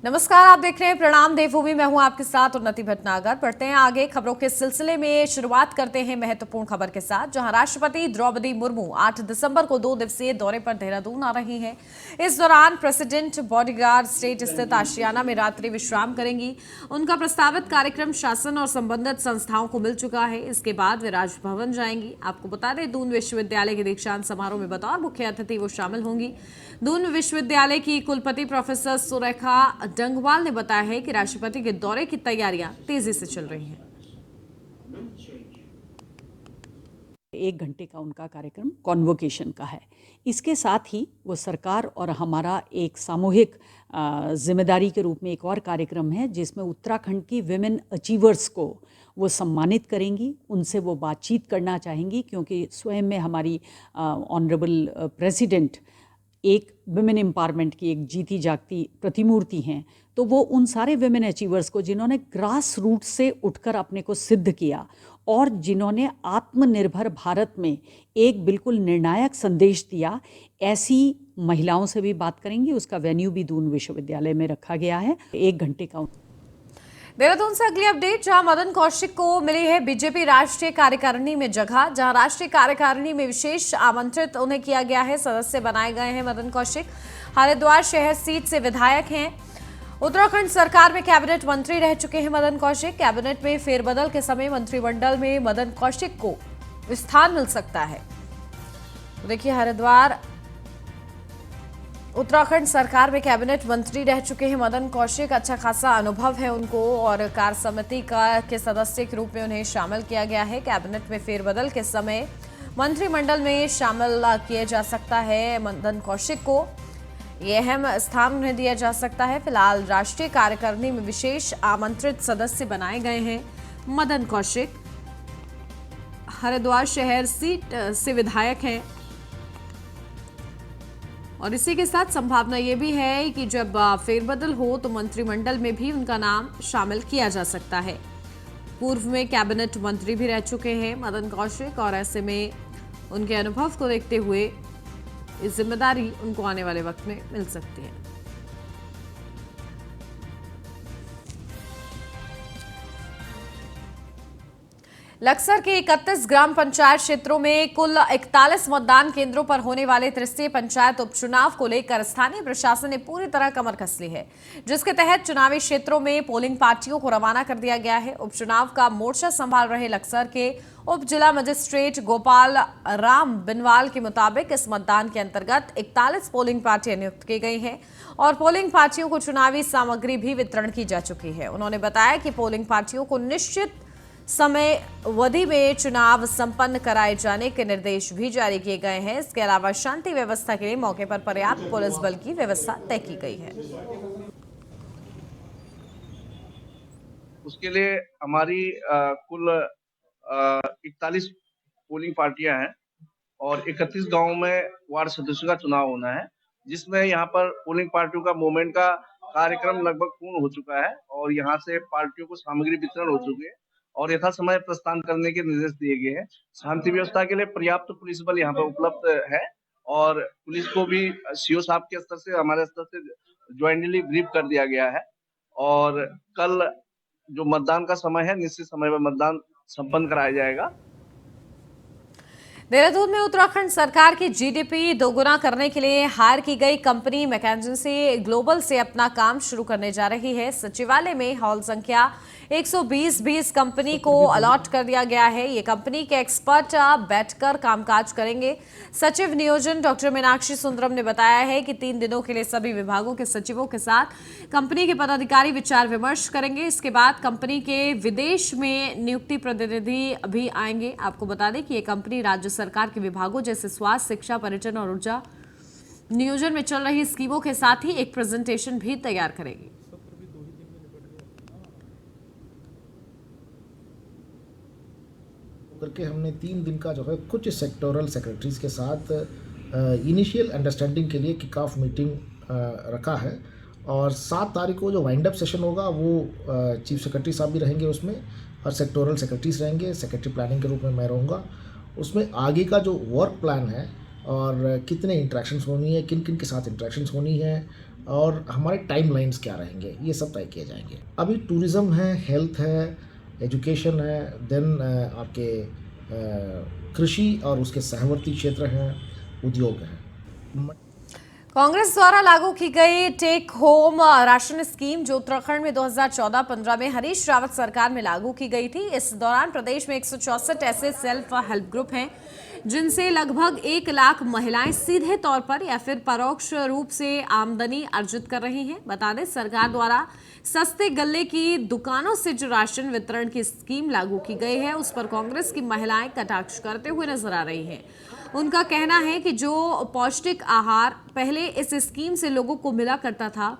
नमस्कार, आप देख रहे हैं प्रणाम देवभूमि। मैं हूं आपके साथ उन्नति भटनागर। बढ़ते हैं आगे खबरों के सिलसिले में। शुरुआत करते हैं महत्वपूर्ण खबर के साथ, जहां राष्ट्रपति द्रौपदी मुर्मू 8 दिसंबर को 2 दिवसीय दौरे पर देहरादून आ रही हैं। इस दौरान प्रेसिडेंट बॉडीगार्ड स्टेट स्थित आशियाना में रात्रि विश्राम करेंगी। उनका प्रस्तावित कार्यक्रम शासन और संबंधित संस्थाओं को मिल चुका है। इसके बाद वे राजभवन जाएंगी। आपको बता दें, दून विश्वविद्यालय के दीक्षांत समारोह में बतौर मुख्य अतिथि वो शामिल होंगी। दून विश्वविद्यालय की कुलपति प्रोफेसर सुरेखा डंगवाल ने बताया है कि राष्ट्रपति के दौरे की तैयारियां तेजी से चल रही हैं। 1 घंटे का उनका कार्यक्रम कॉन्वोकेशन का है। इसके साथ ही वो सरकार और हमारा एक सामूहिक जिम्मेदारी के रूप में एक और कार्यक्रम है, जिसमें उत्तराखंड की विमेन अचीवर्स को वो सम्मानित करेंगी, उनसे वो बातचीत करना चाहेंगी, क्योंकि स्वयं में हमारी ऑनरेबल प्रेसिडेंट एक विमेन एम्पावरमेंट की एक जीती जागती प्रतिमूर्ति हैं। तो वो उन सारे विमेन अचीवर्स को, जिन्होंने ग्रास रूट से उठकर अपने को सिद्ध किया और जिन्होंने आत्मनिर्भर भारत में एक बिल्कुल निर्णायक संदेश दिया, ऐसी महिलाओं से भी बात करेंगी। उसका वेन्यू भी दून विश्वविद्यालय में रखा गया है। 1 घंटे का। देहरादून से अगली अपडेट, जहां मदन कौशिक को मिली है बीजेपी राष्ट्रीय कार्यकारिणी में जगह। जहां राष्ट्रीय कार्यकारिणी में विशेष आमंत्रित उन्हें किया गया है, सदस्य बनाए गए हैं मदन कौशिक। हरिद्वार शहर सीट से विधायक हैं। उत्तराखंड सरकार में कैबिनेट मंत्री रह चुके हैं मदन कौशिक। कैबिनेट में फेरबदल के समय मंत्रिमंडल में मदन कौशिक को स्थान मिल सकता है। देखिए, हरिद्वार उत्तराखंड सरकार में कैबिनेट मंत्री रह चुके हैं मदन कौशिक। अच्छा खासा अनुभव है उनको और कार्य समिति के सदस्य के रूप में उन्हें शामिल किया गया है। कैबिनेट में फेरबदल के समय मंत्रिमंडल में शामिल किया जा सकता है मदन कौशिक को। ये अहम स्थान उन्हें दिया जा सकता है। फिलहाल राष्ट्रीय कार्यकारिणी में विशेष आमंत्रित सदस्य बनाए गए हैं मदन कौशिक। हरिद्वार शहर सीट से विधायक हैं और इसी के साथ संभावना ये भी है कि जब फेरबदल हो तो मंत्रिमंडल में भी उनका नाम शामिल किया जा सकता है। पूर्व में कैबिनेट मंत्री भी रह चुके हैं मदन कौशिक और ऐसे में उनके अनुभव को देखते हुए इस जिम्मेदारी उनको आने वाले वक्त में मिल सकती है। लक्सर के 31 ग्राम पंचायत क्षेत्रों में कुल 41 मतदान केंद्रों पर होने वाले तृतीय पंचायत उपचुनाव को लेकर स्थानीय प्रशासन ने पूरी तरह कमर कस ली है, जिसके तहत चुनावी क्षेत्रों में पोलिंग पार्टियों को रवाना कर दिया गया है। उपचुनाव का मोर्चा संभाल रहे लक्सर के उप जिला मजिस्ट्रेट गोपाल राम बिनवाल के मुताबिक इस मतदान के अंतर्गत 41 पोलिंग पार्टियां नियुक्त की गई हैं और पोलिंग पार्टियों को चुनावी सामग्री भी वितरण की जा चुकी है। उन्होंने बताया कि पोलिंग पार्टियों को निश्चित समय अवधि में चुनाव संपन्न कराए जाने के निर्देश भी जारी किए गए हैं। इसके अलावा शांति व्यवस्था के लिए मौके पर पर्याप्त पुलिस बल की व्यवस्था तय की गई है। उसके लिए हमारी कुल 41 पोलिंग पार्टियां हैं और 31 गांवों में वार्ड सदस्यों का चुनाव होना है, जिसमें यहाँ पर पोलिंग पार्टियों का मूवमेंट का कार्यक्रम लगभग पूर्ण हो चुका है और यहाँ से पार्टियों को सामग्री वितरण हो चुकी है और यथा समय प्रस्थान करने के निर्देश दिए गए हैं। शांति व्यवस्था के लिए पर्याप्त पुलिस बल यहाँ पर उपलब्ध है और पुलिस को भी सीओ साहब के स्तर से, हमारे स्तर से ज्वाइंटली ब्रीफ कर दिया गया है और कल जो मतदान का समय है, निश्चित समय पर मतदान संपन्न कराया जाएगा। देहरादून में उत्तराखंड सरकार की जीडीपी दोगुना करने के लिए हायर की गई कंपनी मैकेंजी ग्लोबल से अपना काम शुरू करने जा रही है। सचिवालय में हॉल संख्या 120 कंपनी को अलॉट कर दिया गया है। ये कंपनी के एक्सपर्ट बैठकर कामकाज करेंगे। सचिव नियोजन डॉक्टर मीनाक्षी सुंदरम ने बताया है कि 3 दिनों के लिए सभी विभागों के सचिवों के साथ कंपनी के पदाधिकारी विचार विमर्श करेंगे। इसके बाद कंपनी के विदेश में नियुक्ति प्रतिनिधि भी आएंगे। आपको बता दें कि ये कंपनी राज्य सरकार के विभागों जैसे स्वास्थ्य, शिक्षा, पर्यटन और ऊर्जा नियोजन में चल रही स्कीमों के साथ ही एक प्रेजेंटेशन भी तैयार करेगी। करके हमने 3 दिन का जो है कुछ सेक्टोरल सेक्रेटरीज के साथ इनिशियल अंडरस्टैंडिंग के लिए किक ऑफ मीटिंग रखा है और 7 तारीख को जो वाइंड अप सेशन होगा वो चीफ सेक्रेटरी साहब भी रहेंगे उसमें और सेक्टोरल सेक्रेटरीज रहेंगे। सेक्रेटरी प्लानिंग के रूप में मैं रहूँगा। उसमें आगे का जो वर्क प्लान है और कितने इंट्रैक्शंस होनी है, किन किन के साथ इंट्रैक्शंस होनी है और हमारे टाइमलाइंस क्या रहेंगे, ये सब तय किए जाएंगे। अभी टूरिज़्म है, हेल्थ है, एजुकेशन है, देन आपके कृषि और उसके सहवर्ती क्षेत्र हैं, उद्योग हैं। कांग्रेस द्वारा लागू की गई टेक होम राशन स्कीम जो उत्तराखंड में 2014-15 में हरीश रावत सरकार में लागू की गई थी। इस दौरान प्रदेश में 164 ऐसे सेल्फ हेल्प ग्रुप हैं जिनसे लगभग 1 लाख महिलाएं सीधे तौर पर या फिर परोक्ष रूप से आमदनी अर्जित कर रही हैं। बता दें, सरकार द्वारा सस्ते गल्ले की दुकानों से जो राशन वितरण की स्कीम लागू की गई है, उस पर कांग्रेस की महिलाएं कटाक्ष करते हुए नजर आ रही हैं। उनका कहना है कि जो पौष्टिक आहार पहले इस स्कीम से लोगों को मिला करता था,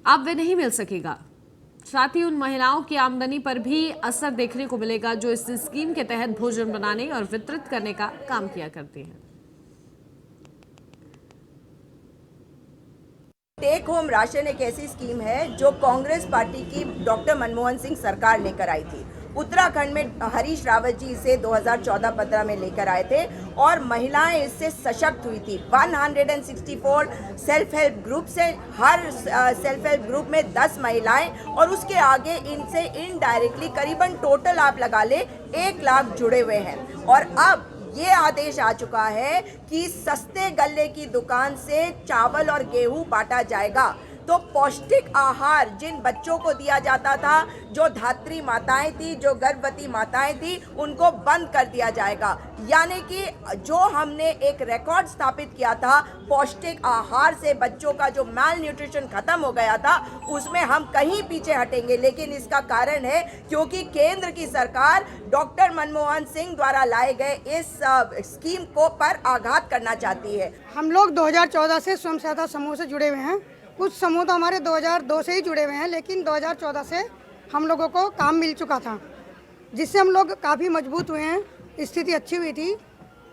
अब वे नहीं मिल सकेगा। साथ ही उन महिलाओं की आमदनी पर भी असर देखने को मिलेगा जो इस स्कीम के तहत भोजन बनाने और वितरित करने का काम किया करती हैं। टेक होम राशन एक ऐसी स्कीम है जो कांग्रेस पार्टी की डॉक्टर मनमोहन सिंह सरकार लेकर आई थी। उत्तराखंड में हरीश रावत जी इसे 2014-15 में लेकर आए थे और महिलाएं इससे सशक्त हुई थी। 164 सेल्फ हेल्प ग्रुप से हर सेल्फ हेल्प ग्रुप में 10 महिलाएं और उसके आगे इनसे इनडायरेक्टली करीबन टोटल आप लगा ले 1 लाख जुड़े हुए हैं। और अब ये आदेश आ चुका है कि सस्ते गल्ले की दुकान से चावल और गेहूं बांटा जाएगा। तो पौष्टिक आहार जिन बच्चों को दिया जाता था, जो धात्री माताएं थी, जो गर्भवती माताएं थी, उनको बंद कर दिया जाएगा। यानी कि जो हमने एक रिकॉर्ड स्थापित किया था पौष्टिक आहार से बच्चों का जो माल न्यूट्रिशन खत्म हो गया था, उसमें हम कहीं पीछे हटेंगे। लेकिन इसका कारण है क्योंकि केंद्र की सरकार डॉक्टर मनमोहन सिंह द्वारा लाए गए इस स्कीम को पर आघात करना चाहती है। हम लोग 2014 से स्वयं सहायता समूह से जुड़े हुए हैं। कुछ समूह तो हमारे 2002 से ही जुड़े हुए हैं, लेकिन 2014 से हम लोगों को काम मिल चुका था, जिससे हम लोग काफ़ी मजबूत हुए हैं। स्थिति अच्छी हुई थी,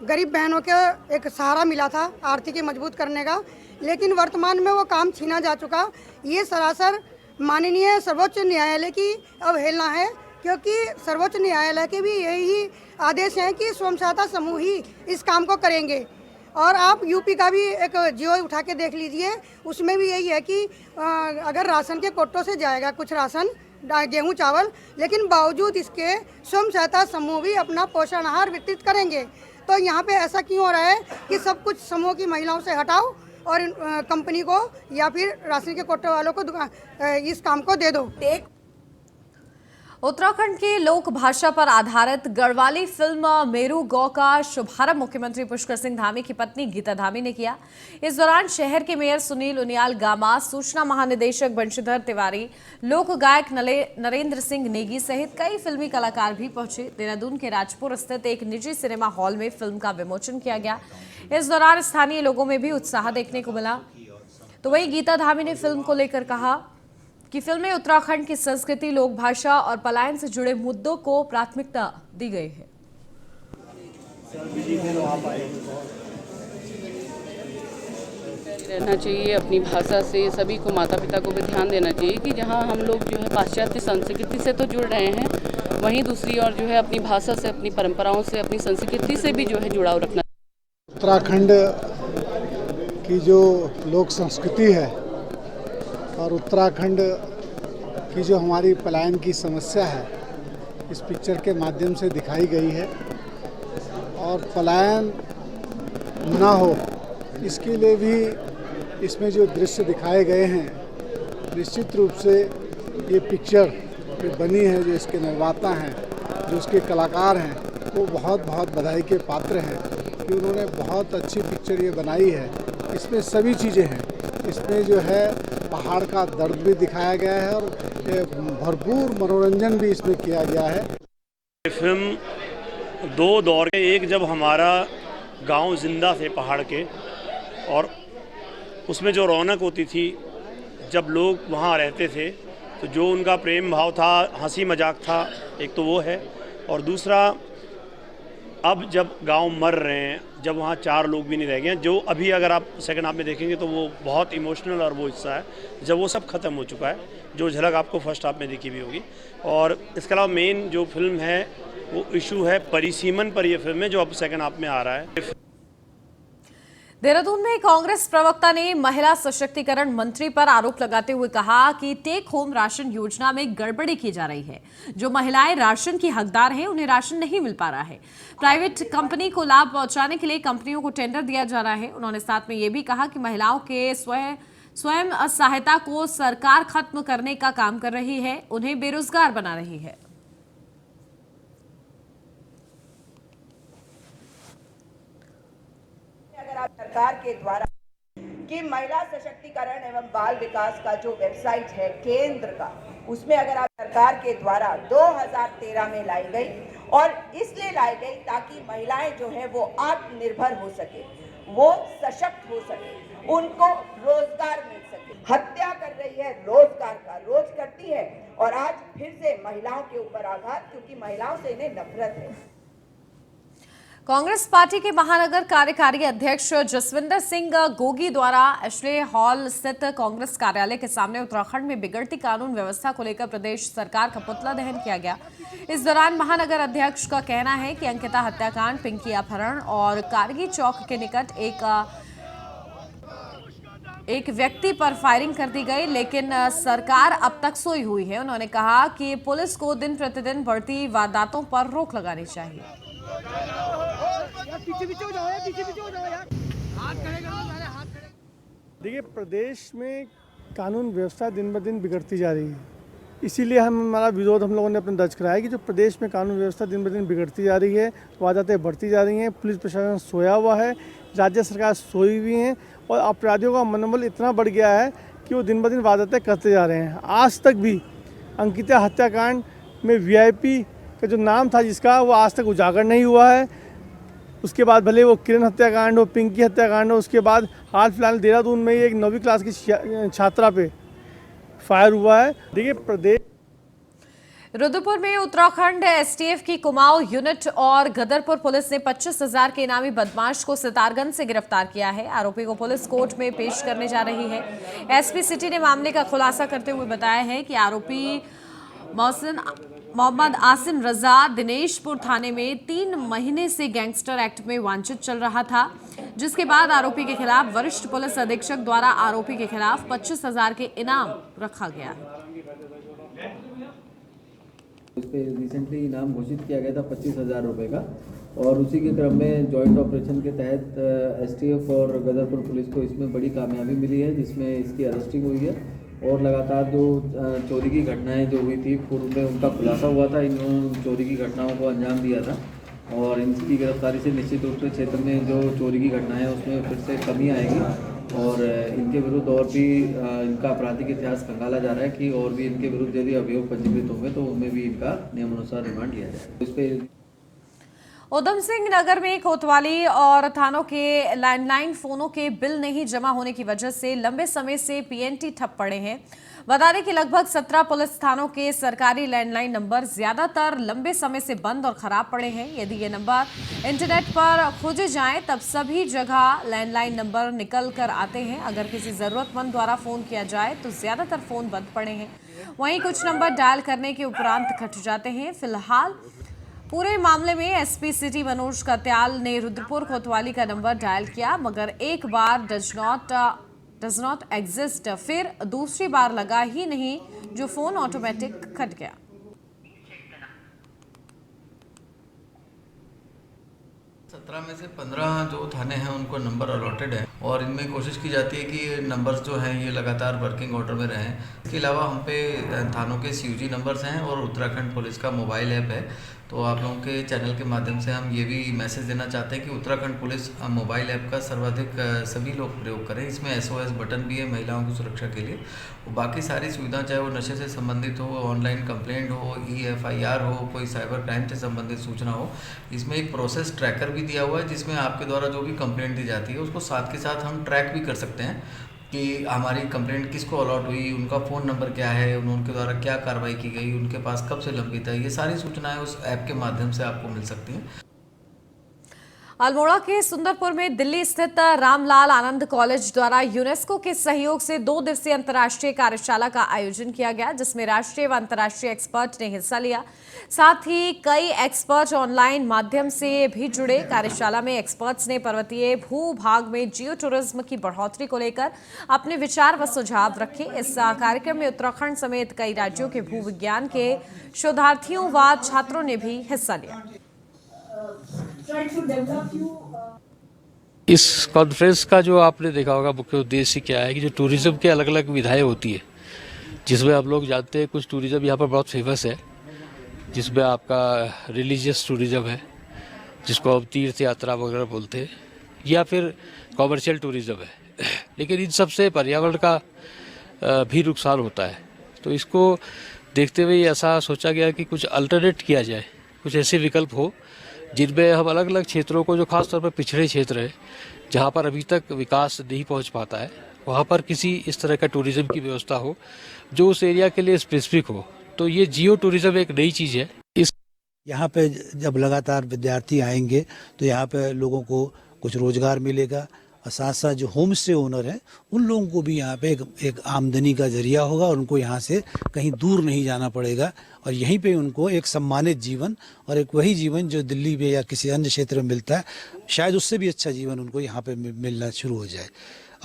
गरीब बहनों के एक सहारा मिला था आर्थिकी मजबूत करने का। लेकिन वर्तमान में वो काम छीना जा चुका। ये सरासर माननीय सर्वोच्च न्यायालय की अवहेलना है, क्योंकि सर्वोच्च न्यायालय के भी यही आदेश हैं कि स्वयं सहायता समूह ही इस काम को करेंगे। और आप यूपी का भी एक जियो उठा के देख लीजिए, उसमें भी यही है कि अगर राशन के कोटों से जाएगा कुछ राशन, गेहूं चावल, लेकिन बावजूद इसके स्वयं सहायता समूह भी अपना पोषण आहार वितरित करेंगे। तो यहाँ पे ऐसा क्यों हो रहा है कि सब कुछ समूह की महिलाओं से हटाओ और कंपनी को या फिर राशन के कोटे वालों को इस काम को दे दो। उत्तराखंड की लोक भाषा पर आधारित गढ़वाली फिल्म मेरू गौ का शुभारंभ मुख्यमंत्री पुष्कर सिंह धामी की पत्नी गीता धामी ने किया। इस दौरान शहर के मेयर सुनील उनियाल गामा, सूचना महानिदेशक बंशीधर तिवारी, लोक गायक नरेंद्र सिंह नेगी सहित कई फिल्मी कलाकार भी पहुंचे। देहरादून के राजपुर स्थित एक निजी सिनेमा हॉल में फिल्म का विमोचन किया गया। इस दौरान स्थानीय लोगों में भी उत्साह देखने को मिला। तो वहीं गीता धामी ने फिल्म को लेकर कहा कि फिल्में उत्तराखंड की संस्कृति, लोक भाषा और पलायन से जुड़े मुद्दों को प्राथमिकता दी गई है। रहना चाहिए अपनी भाषा से, सभी को माता पिता को भी ध्यान देना चाहिए कि जहाँ हम लोग जो है पाश्चात्य संस्कृति से तो जुड़ रहे हैं, वहीं दूसरी ओर जो है अपनी भाषा से, अपनी परंपराओं से, अपनी संस्कृति से भी जो है जुड़ाव रखना। उत्तराखंड की जो लोक संस्कृति है और उत्तराखंड की जो हमारी पलायन की समस्या है, इस पिक्चर के माध्यम से दिखाई गई है। और पलायन ना हो इसके लिए भी इसमें जो दृश्य दिखाए गए हैं, निश्चित रूप से ये पिक्चर जो बनी है, जो इसके निर्माता हैं, जो इसके कलाकार हैं, वो बहुत बहुत बधाई के पात्र हैं कि उन्होंने बहुत अच्छी पिक्चर ये बनाई है। इसमें सभी चीज़ें हैं। इसमें जो है पहाड़ का दर्द भी दिखाया गया है और भरपूर मनोरंजन भी इसमें किया गया है। फिल्म दो दौर के, एक जब हमारा गांव जिंदा थे पहाड़ के और उसमें जो रौनक होती थी जब लोग वहां रहते थे, तो जो उनका प्रेम भाव था, हंसी मजाक था, एक तो वो है। और दूसरा, अब जब गांव मर रहे हैं, जब वहाँ 4 लोग भी नहीं रह गए हैं, जो अभी अगर आप सेकंड हाफ में देखेंगे तो वो बहुत इमोशनल और वो हिस्सा है जब वो सब खत्म हो चुका है, जो झलक आपको फर्स्ट हाफ में दिखी भी होगी। और इसके अलावा मेन जो फिल्म है वो इशू है परिसीमन पर, ये फिल्म है जो अब सेकंड हाफ में आ रहा है। देहरादून में कांग्रेस प्रवक्ता ने महिला सशक्तिकरण मंत्री पर आरोप लगाते हुए कहा कि टेक होम राशन योजना में गड़बड़ी की जा रही है। जो महिलाएं राशन की हकदार हैं उन्हें राशन नहीं मिल पा रहा है। प्राइवेट कंपनी को लाभ पहुंचाने के लिए कंपनियों को टेंडर दिया जा रहा है। उन्होंने साथ में ये भी कहा कि महिलाओं के स्वयं सहायता को सरकार खत्म करने का काम कर रही है, उन्हें बेरोजगार बना रही है। सरकार के द्वारा कि महिला सशक्तिकरण एवं बाल विकास का जो वेबसाइट है केंद्र का, उसमें अगर आप सरकार के द्वारा 2013 में लाई गई और इसलिए लाई गई ताकि महिलाएं जो है वो आत्मनिर्भर हो सके, वो सशक्त हो सके, उनको रोजगार मिल सके। हत्या कर रही है रोजगार का, रोज करती है और आज फिर से महिलाओं के ऊपर आघात, क्योंकि महिलाओं से इन्हें नफरत है। कांग्रेस पार्टी के महानगर कार्यकारी अध्यक्ष जसविंदर सिंह गोगी द्वारा एशले हॉल स्थित कांग्रेस कार्यालय के सामने उत्तराखंड में बिगड़ती कानून व्यवस्था को लेकर प्रदेश सरकार का पुतला दहन किया गया। इस दौरान महानगर अध्यक्ष का कहना है कि अंकिता हत्याकांड, पिंकी अपहरण और कारगी चौक के निकट एक व्यक्ति पर फायरिंग कर दी गई, लेकिन सरकार अब तक सोई हुई है। उन्होंने कहा कि पुलिस को दिन प्रतिदिन बढ़ती वारदातों पर रोक लगानी चाहिए। देखिए, प्रदेश में कानून व्यवस्था दिन ब दिन बिगड़ती जा रही है, इसीलिए हमारा विरोध हम लोगों ने अपने दर्ज कराया कि जो प्रदेश में कानून व्यवस्था दिन ब दिन बिगड़ती जा रही है, वारदातें बढ़ती जा रही हैं, पुलिस प्रशासन सोया हुआ है, राज्य सरकार सोई हुई है और अपराधियों का मनोबल इतना बढ़ गया है कि वो दिन ब दिन वारदातें करते जा रहे हैं। आज तक भी अंकिता हत्याकांड में वीआईपी का जो नाम था जिसका, वो आज तक उजागर नहीं हुआ है। उसके बाद भले वो किरण हत्याकांड हो, पिंकी हत्याकांड हो, उसके बाद हाल फिलहाल देहरादून में एक 9वीं क्लास की छात्रा पे फायर हुआ है। देखिए, प्रदेश रुद्रपुर में उत्तराखंड एसटीएफ की कुमाऊं यूनिट और गदरपुर पुलिस ने 25,000 के इनामी बदमाश को सितारगंज से गिरफ्तार किया है। आरोपी को पुलिस कोर्ट में पेश करने जा रही है। एसपी सिटी ने मामले का खुलासा करते हुए बताया है कि आरोपी मोहम्मद आसिम रजा दिनेशपुर थाने में 3 महीने से गैंगस्टर एक्ट में वांछित चल रहा था, जिसके बाद आरोपी के खिलाफ वरिष्ठ पुलिस अधीक्षक द्वारा आरोपी के खिलाफ 25,000 के इनाम रखा गया है। इस पे रिसेंटली इनाम घोषित किया गया था 25,000 रुपये का, और उसी के क्रम में जॉइंट ऑपरेशन के तहत एसटीएफ और गदरपुर पुलिस को इसमें बड़ी कामयाबी मिली है, जिसमें इसकी अरेस्टिंग हुई है और लगातार जो चोरी की घटनाएं जो हुई थी पूर्व में उनका खुलासा हुआ था। इन्होंने चोरी की घटनाओं को अंजाम दिया था और इनकी गिरफ्तारी से निश्चित रूप से क्षेत्र में जो चोरी की घटनाएं हैं उसमें फिर से कमी आएगी और इनके विरुद्ध और भी इनका आपराधिक इतिहास खंगाला जा रहा है कि और भी इनके विरुद्ध यदि अभियोग पंजीकृत होंगे तो उनमें भी इनका नियमानुसार रिमांड लिया जाए। इस पर उधम सिंह नगर में कोतवाली और थानों के लैंडलाइन फोनों के बिल नहीं जमा होने की वजह से लंबे समय से पीएनटी ठप पड़े हैं। बता दें कि लगभग 17 पुलिस थानों के सरकारी लैंडलाइन नंबर ज्यादातर लंबे समय से बंद और खराब पड़े हैं। यदि ये नंबर इंटरनेट पर खोजे जाएं तब सभी जगह लैंडलाइन नंबर निकल कर आते हैं। अगर किसी जरूरतमंद द्वारा फोन किया जाए तो ज्यादातर फोन बंद पड़े हैं, वहीं कुछ नंबर डायल करने के उपरांत कट जाते हैं। फिलहाल पूरे मामले में एसपी सिटी मनोज कत्याल ने रुद्रपुर कोतवाली का नंबर डायल किया, मगर एक बार डज नॉट एग्जिस्ट, फिर दूसरी बार लगा ही नहीं, जो फोन ऑटोमेटिक कट गया। में से 15 जो थाने हैं उनको नंबर अलॉटेड है और इनमें कोशिश की जाती है कि नंबर्स जो हैं ये लगातार वर्किंग ऑर्डर में रहें। इसके अलावा हम पे थानों के सीयूजी नंबर्स हैं और उत्तराखंड पुलिस का मोबाइल ऐप है। तो आप लोगों के चैनल के माध्यम से हम ये भी मैसेज देना चाहते हैं कि उत्तराखंड पुलिस मोबाइल ऐप का सर्वाधिक सभी लोग प्रयोग करें। इसमें SOS बटन भी है महिलाओं की सुरक्षा के लिए। और बाकी सारी सुविधाएं, चाहे वो नशे से संबंधित हो, ऑनलाइन कंप्लेंट हो, EFIR हो, कोई साइबर क्राइम से संबंधित सूचना हो, इसमें एक प्रोसेस ट्रैकर भी दिया हुआ है जिसमें आपके द्वारा जो भी कंप्लेंट दी जाती है उसको साथ के साथ हम ट्रैक भी कर सकते हैं कि हमारी कंप्लेंट किसको अलॉट हुई, उनका फ़ोन नंबर क्या है, उनके द्वारा क्या कार्रवाई की गई, उनके पास कब से लंबित है। ये सारी सूचनाएं उस ऐप के माध्यम से आपको मिल सकती हैं। अल्मोड़ा के सुंदरपुर में दिल्ली स्थित रामलाल आनंद कॉलेज द्वारा यूनेस्को के सहयोग से 2 दिवसीय अंतर्राष्ट्रीय कार्यशाला का आयोजन किया गया, जिसमें राष्ट्रीय व अंतर्राष्ट्रीय एक्सपर्ट ने हिस्सा लिया। साथ ही कई एक्सपर्ट ऑनलाइन माध्यम से भी जुड़े। कार्यशाला में एक्सपर्ट्स ने पर्वतीय भूभाग में जियो टूरिज्म की बढ़ोतरी को लेकर अपने विचार व सुझाव रखे। इस कार्यक्रम में उत्तराखंड समेत कई राज्यों के भूविज्ञान के शोधार्थियों व छात्रों ने भी हिस्सा लिया। इस कॉन्फ्रेंस का जो आपने देखा होगा मुख्य उद्देश्य क्या है कि जो टूरिज्म के अलग अलग विधाएं होती है, जिसमें आप लोग जानते हैं कुछ टूरिज्म यहाँ पर बहुत फेमस है, जिसमें आपका रिलीजियस टूरिज्म है जिसको हम तीर्थ यात्रा वगैरह बोलते हैं, या फिर कॉमर्शियल टूरिज्म है। लेकिन इन सब से पर्यावरण का भी नुकसान होता है। तो इसको देखते हुए ऐसा सोचा गया कि कुछ अल्टरनेट किया जाए, कुछ ऐसे विकल्प हो जिनमें हम अलग अलग क्षेत्रों को, जो खासतौर पर पिछड़े क्षेत्र है जहाँ पर अभी तक विकास नहीं पहुँच पाता है, वहाँ पर किसी इस तरह का टूरिज्म की व्यवस्था हो जो उस एरिया के लिए स्पेसिफिक हो। तो ये जियो टूरिज्म एक नई चीज़ है। इस यहाँ पे जब लगातार विद्यार्थी आएंगे तो यहाँ पे लोगों को कुछ रोजगार मिलेगा, और साथ साथ जो होम स्टे ओनर हैं उन लोगों को भी यहाँ पे एक आमदनी का जरिया होगा, और उनको यहाँ से कहीं दूर नहीं जाना पड़ेगा, और यहीं पे उनको एक सम्मानित जीवन और एक वही जीवन जो दिल्ली में या किसी अन्य क्षेत्र में मिलता है, शायद उससे भी अच्छा जीवन उनको यहाँ पे मिलना शुरू हो जाए।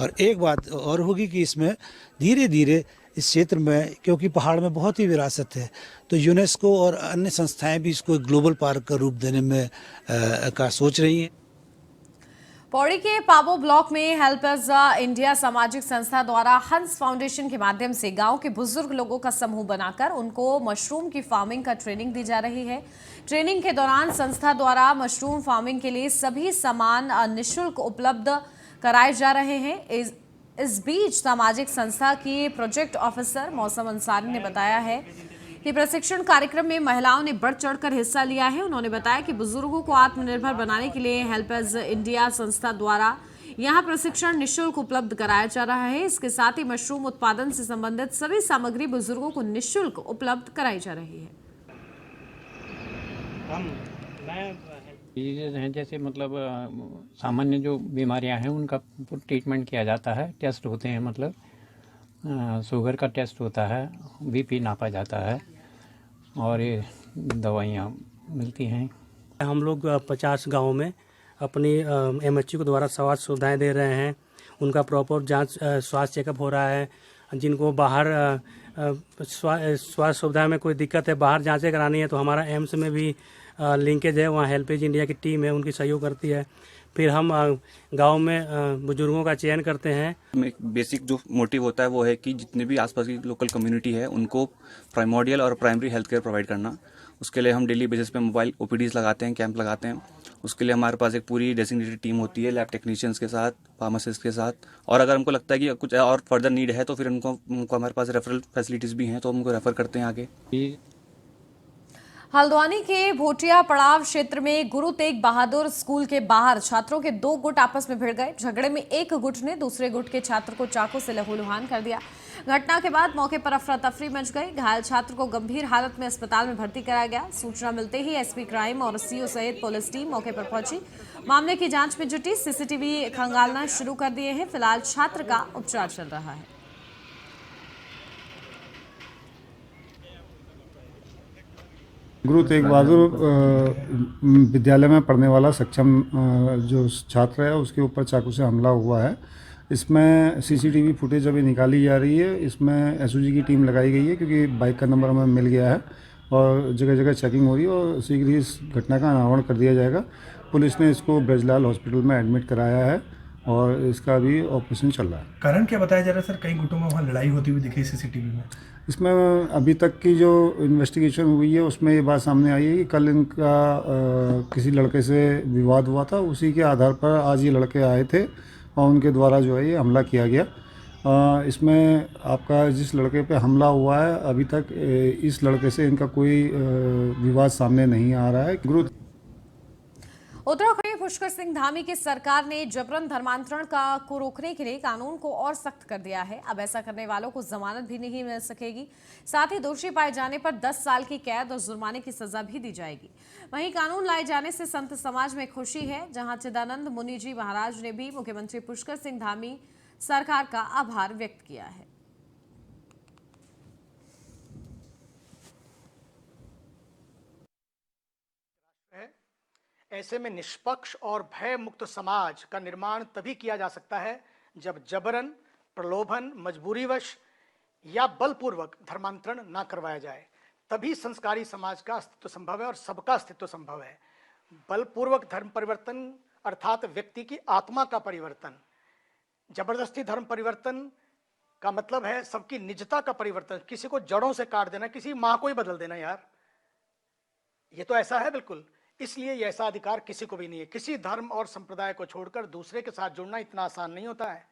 और एक बात और होगी कि इसमें धीरे धीरे इस क्षेत्र में, क्योंकि पहाड़ में बहुत ही विरासत है, तो यूनेस्को और अन्य संस्थाएं भी इसको ग्लोबल पार्क का रूप देने में का सोच रही हैं। पौड़ी के पाबो ब्लॉक में हेल्पर्स इंडिया सामाजिक संस्था द्वारा हंस फाउंडेशन के माध्यम से गांव के बुजुर्ग लोगों का समूह बनाकर उनको मशरूम की फार्मिंग का ट्रेनिंग दी जा रही है। ट्रेनिंग के दौरान संस्था द्वारा मशरूम फार्मिंग के लिए सभी सामान निःशुल्क उपलब्ध कराए जा रहे हैं। इस बीच सामाजिक संस्था की प्रोजेक्ट ऑफिसर मौसम अंसारी ने बताया है कि प्रशिक्षण कार्यक्रम में महिलाओं ने बढ़ चढ़कर हिस्सा लिया है। उन्होंने बताया कि बुजुर्गों को आत्मनिर्भर बनाने के लिए हेल्पर्स इंडिया संस्था द्वारा यहां प्रशिक्षण निःशुल्क उपलब्ध कराया जा रहा है। इसके साथ ही मशरूम उत्पादन से संबंधित सभी सामग्री बुजुर्गों को निःशुल्क उपलब्ध कराई जा रही है। जैसे मतलब सामान्य जो बीमारियां हैं उनका ट्रीटमेंट किया जाता है, टेस्ट होते हैं, मतलब शुगर का टेस्ट होता है, बीपी नापा जाता है और ये दवाइयाँ मिलती हैं। हम लोग 50 गाँव में अपनी MHU के द्वारा स्वास्थ्य सुविधाएं दे रहे हैं। उनका प्रॉपर जांच स्वास्थ्य चेकअप हो रहा है। जिनको बाहर स्वास्थ्य सुविधा में कोई दिक्कत है, बाहर जांचें करानी है, तो हमारा एम्स में भी लिंकेज है, वहाँ हेल्पेज इंडिया की टीम है, उनकी सहयोग करती है। फिर हम गांव में बुजुर्गों का चयन करते हैं। एक बेसिक जो मोटिव होता है वो है कि जितने भी आसपास की लोकल कम्युनिटी है उनको प्राइमोडियल और प्राइमरी हेल्थ केयर प्रोवाइड करना। उसके लिए हम डेली बेसिस पे मोबाइल OPDs लगाते हैं, कैंप लगाते हैं। उसके लिए हमारे पास एक पूरी डेजिग्नेटेड टीम होती है, लैब टेक्नीशियंस के साथ, फार्मासिस्ट के साथ, और अगर हमको लगता है कि कुछ और फर्दर नीड है तो फिर उनको हमारे पास रेफरल फैसिलिटीज़ भी हैं, तो हम उनको रेफर करते हैं आगे। हल्द्वानी के भोटिया पड़ाव क्षेत्र में गुरु तेग बहादुर स्कूल के बाहर छात्रों के 2 गुट आपस में भिड़ गए। झगड़े में एक गुट ने दूसरे गुट के छात्र को चाकू से लहूलुहान कर दिया। घटना के बाद मौके पर अफरा तफरी मच गई। घायल छात्र को गंभीर हालत में अस्पताल में भर्ती कराया गया। सूचना मिलते ही SP क्राइम और CO सहित पुलिस टीम मौके पर पहुंची, मामले की जांच में जुटी। CCTV खंगालना शुरू कर दिए हैं। फिलहाल छात्र का उपचार चल रहा है। गुरु तेग बहादुर विद्यालय में पढ़ने वाला सक्षम जो छात्र है उसके ऊपर चाकू से हमला हुआ है। इसमें CCTV फुटेज अभी निकाली जा रही है। इसमें SOG की टीम लगाई गई है क्योंकि बाइक का नंबर हमें मिल गया है और जगह जगह चेकिंग हो रही है और शीघ्र ही इस घटना का अनावरण कर दिया जाएगा। पुलिस ने इसको ब्रजलाल हॉस्पिटल में एडमिट कराया है और इसका भी ऑपरेशन चल रहा है। कारण क्या बताया जा रहा है सर? कई गुटों में वहाँ लड़ाई होती हुई दिखी CCTV में। इसमें अभी तक की जो इन्वेस्टिगेशन हुई है उसमें ये बात सामने आई है कि कल इनका किसी लड़के से विवाद हुआ था। उसी के आधार पर आज ये लड़के आए थे और उनके द्वारा जो है ये हमला किया गया। इसमें आपका जिस लड़के पे हमला हुआ है अभी तक इस लड़के से इनका कोई विवाद सामने नहीं आ रहा है। गुरु उत्तराखंड में पुष्कर सिंह धामी की सरकार ने जबरन धर्मांतरण को रोकने के लिए कानून को और सख्त कर दिया है। अब ऐसा करने वालों को जमानत भी नहीं मिल सकेगी। साथ ही दोषी पाए जाने पर 10 साल की कैद और जुर्माने की सजा भी दी जाएगी। वहीं कानून लाए जाने से संत समाज में खुशी है, जहां चिदानंद मुनि जी महाराज ने भी मुख्यमंत्री पुष्कर सिंह धामी सरकार का आभार व्यक्त किया है। ऐसे में निष्पक्ष और भय मुक्त समाज का निर्माण तभी किया जा सकता है जब जबरन, प्रलोभन, मजबूरीवश या बलपूर्वक धर्मांतरण न करवाया जाए। तभी संस्कारी समाज का अस्तित्व संभव है और सबका अस्तित्व संभव है। बलपूर्वक धर्म परिवर्तन अर्थात व्यक्ति की आत्मा का परिवर्तन, जबरदस्ती धर्म परिवर्तन का मतलब है सबकी निजता का परिवर्तन, किसी को जड़ों से काट देना, किसी माँ को ही बदल देना। यार ये तो ऐसा है बिल्कुल। इसलिए ये ऐसा अधिकार किसी को भी नहीं है। किसी धर्म और संप्रदाय को छोड़कर दूसरे के साथ जुड़ना इतना आसान नहीं होता है।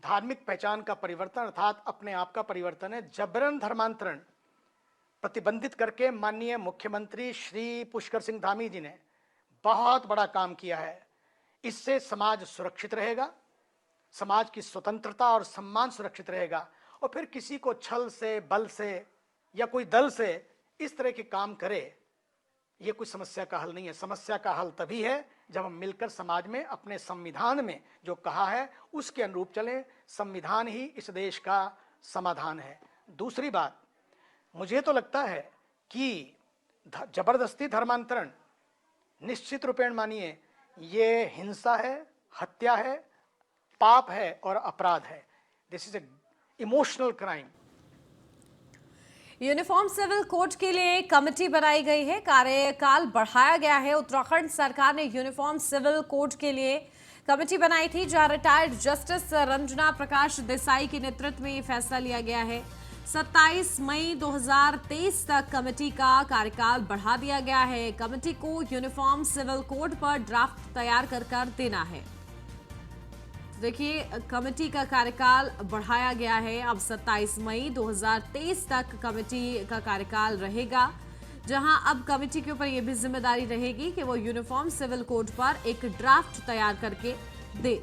धार्मिक पहचान का परिवर्तन अर्थात अपने आप का परिवर्तन है। जबरन धर्मांतरण प्रतिबंधित करके माननीय मुख्यमंत्री श्री पुष्कर सिंह धामी जी ने बहुत बड़ा काम किया है। इससे समाज सुरक्षित रहेगा, समाज की स्वतंत्रता और सम्मान सुरक्षित रहेगा। और फिर किसी को छल से, बल से या कोई दल से इस तरह के काम करे, ये कोई समस्या का हल नहीं है। समस्या का हल तभी है जब हम मिलकर समाज में अपने संविधान में जो कहा है उसके अनुरूप चलें। संविधान ही इस देश का समाधान है। दूसरी बात, मुझे तो लगता है कि जबरदस्ती धर्मांतरण निश्चित रूपेण मानिए ये हिंसा है, हत्या है, पाप है और अपराध है। This is a emotional crime. Uniform civil code के लिए कमेटी बनाई गई है, कार्यकाल बढ़ाया गया है। उत्तराखंड सरकार ने यूनिफॉर्म सिविल कोड के लिए कमेटी बनाई थी, जहां रिटायर्ड जस्टिस रंजना प्रकाश देसाई के नेतृत्व में ये फैसला लिया गया है। 27 मई 2023 तक कमेटी का कार्यकाल बढ़ा दिया गया है। कमेटी को यूनिफॉर्म सिविल कोड पर ड्राफ्ट तैयार कर देना है। देखिए, कमेटी का कार्यकाल बढ़ाया गया है। अब 27 मई 2023 तक कमेटी का कार्यकाल रहेगा, जहां अब कमेटी के ऊपर यह भी जिम्मेदारी रहेगी कि वो यूनिफॉर्म सिविल कोड पर एक ड्राफ्ट तैयार करके दे।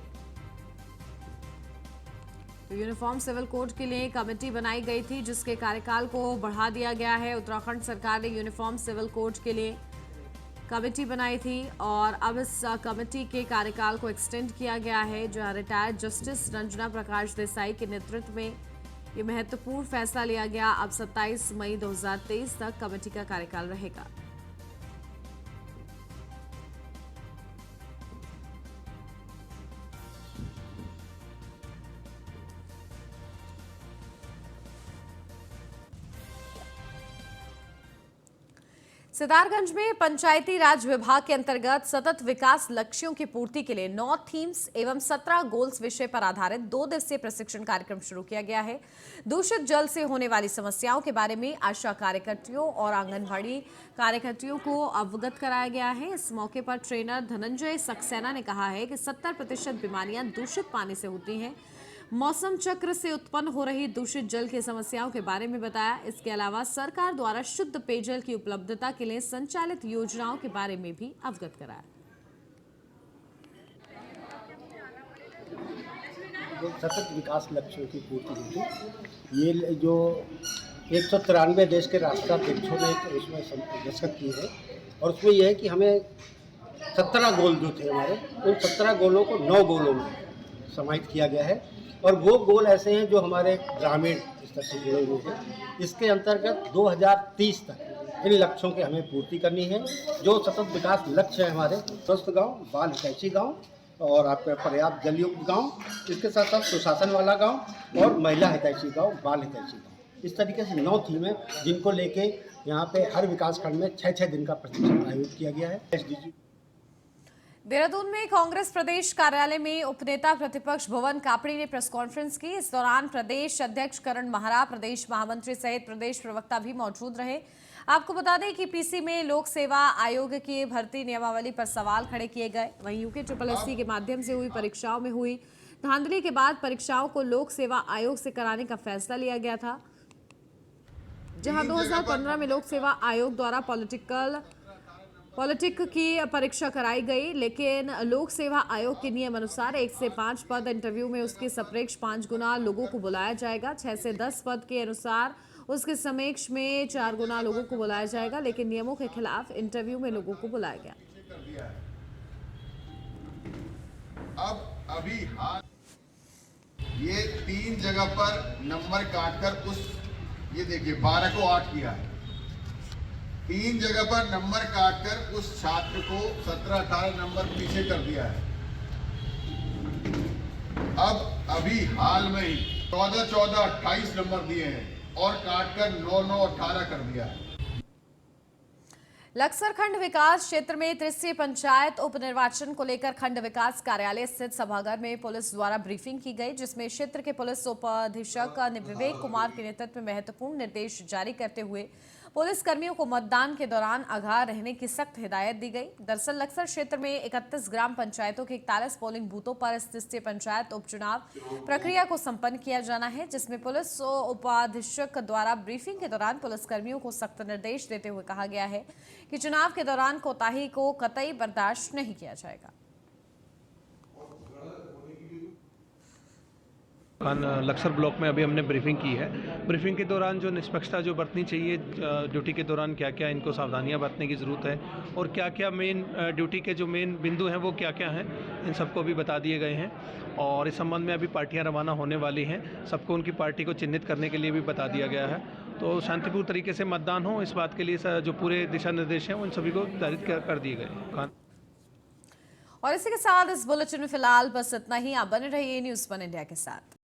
तो यूनिफॉर्म सिविल कोड के लिए कमेटी बनाई गई थी, जिसके कार्यकाल को बढ़ा दिया गया है। उत्तराखंड सरकार ने यूनिफॉर्म सिविल कोड के लिए कमेटी बनाई थी और अब इस कमेटी के कार्यकाल को एक्सटेंड किया गया है, जहां रिटायर्ड जस्टिस रंजना प्रकाश देसाई के नेतृत्व में ये महत्वपूर्ण फैसला लिया गया। अब 27 मई 2023 तक कमेटी का कार्यकाल रहेगा। सितारगंज में पंचायती राज विभाग के अंतर्गत सतत विकास लक्ष्यों की पूर्ति के लिए 9 थीम्स एवं 17 गोल्स विषय पर आधारित 2 दिवसीय प्रशिक्षण कार्यक्रम शुरू किया गया है। दूषित जल से होने वाली समस्याओं के बारे में आशा कार्यकर्तियों और आंगनबाड़ी कार्यकर्तियों को अवगत कराया गया है। इस मौके पर ट्रेनर धनंजय सक्सेना ने कहा है कि 70% बीमारियां दूषित पानी से होती हैं। मौसम चक्र से उत्पन्न हो रही दूषित जल की समस्याओं के बारे में बताया। इसके अलावा सरकार द्वारा शुद्ध पेयजल की उपलब्धता के लिए संचालित योजनाओं के बारे में भी अवगत कराया। सतत विकास लक्ष्यों की पूर्ति हेतु ये जो 193 देश के राष्ट्राध्यक्षों ने उसमें दस्तखत की है और उसमें यह है कि हमें 17 गोल जो थे हमारे, उन 17 गोलों को 9 गोलों में समाहित किया गया है। और वो गोल ऐसे हैं जो हमारे ग्रामीण स्तर से जुड़े हुए हैं। इसके अंतर्गत 2030 तक इन लक्ष्यों की हमें पूर्ति करनी है। जो सतत विकास लक्ष्य है हमारे, स्वस्थ गांव, बाल हितैषी गांव और आपका पर्याप्त जलयुक्त गांव, इसके साथ साथ सुशासन वाला गांव और महिला हितैषी गांव, बाल हितैषी गांव। इस तरीके से 9 थीम है जिनको लेके यहाँ पे हर विकास खंड में 6-6 दिन का प्रशिक्षण आयोजित किया गया है। देहरादून में कांग्रेस प्रदेश कार्यालय में उपनेता प्रतिपक्ष भुवन कापड़ी ने प्रेस कॉन्फ्रेंस की। इस दौरान प्रदेश अध्यक्ष करण महरा, प्रदेश महामंत्री सहित प्रदेश प्रवक्ता भी मौजूद रहे। आपको बता दें कि पीसी में लोक सेवा आयोग की भर्ती नियमावली पर सवाल खड़े किए गए। वहीं यूके के माध्यम से हुई परीक्षाओं में हुई धांधली के बाद परीक्षाओं को लोक सेवा आयोग से कराने का फैसला लिया गया था, जहां 2015 में लोक सेवा आयोग द्वारा पॉलिटिकल पॉलिटिक की परीक्षा कराई गई, लेकिन लोक सेवा आयोग के नियम अनुसार 1 से 5 पद इंटरव्यू में उसके सप्रेक्ष 5 गुना लोगों को बुलाया जाएगा। 6 से 10 पद के अनुसार उसके समक्ष में 4 गुना लोगों को बुलाया जाएगा, लेकिन नियमों के खिलाफ इंटरव्यू में लोगों को बुलाया गया। अब अभी हाल ये 3 जगह पर नंबर काटकर उस ये देखिए 12 को 8 किया है। 3 जगह पर नंबर काटकर उस छात्र को 17-18 नंबर पीछे कर दिया है। अब अभी हाल में ही 14-14 28 नंबर दिए हैं और काटकर 9-9 18 कर दिया है। लक्सर खंड विकास क्षेत्र में तृतीय पंचायत उपनिर्वाचन को लेकर खंड विकास कार्यालय स्थित सभागार में पुलिस द्वारा ब्रीफिंग की गई, जिसमें क्षेत्र के पुलिस उपाधीक्षक विवेक कुमार के नेतृत्व में महत्वपूर्ण निर्देश जारी करते हुए पुलिस कर्मियों को मतदान के दौरान आगाह रहने की सख्त हिदायत दी गई। दरअसल लक्सर क्षेत्र में 31 ग्राम पंचायतों के 41 पोलिंग बूथों पर तृतीय पंचायत उपचुनाव प्रक्रिया को संपन्न किया जाना है, जिसमें पुलिस उपाधीक्षक द्वारा ब्रीफिंग के दौरान पुलिस कर्मियों को सख्त निर्देश देते हुए कहा गया है कि चुनाव के दौरान कोताही को कतई बर्दाश्त नहीं किया जाएगा। लक्सर ब्लॉक में अभी हमने ब्रीफिंग की है। ब्रीफिंग के दौरान जो निष्पक्षता जो बरतनी चाहिए, ड्यूटी के दौरान क्या क्या इनको सावधानियां बरतने की ज़रूरत है और क्या क्या मेन ड्यूटी के जो मेन बिंदु हैं वो क्या क्या हैं, इन सबको भी बता दिए गए हैं। और इस संबंध में अभी पार्टियां रवाना होने वाली हैं, सबको उनकी पार्टी को चिन्हित करने के लिए भी बता दिया गया है। तो शांतिपूर्ण तरीके से मतदान हो, इस बात के लिए जो पूरे दिशा निर्देश हैं उन सभी को जारी कर दिए गए हैं। और इसी के साथ इस बुलेटिन में फिलहाल बस इतना ही। आप बने रहिए न्यूज़ 1 इंडिया के साथ।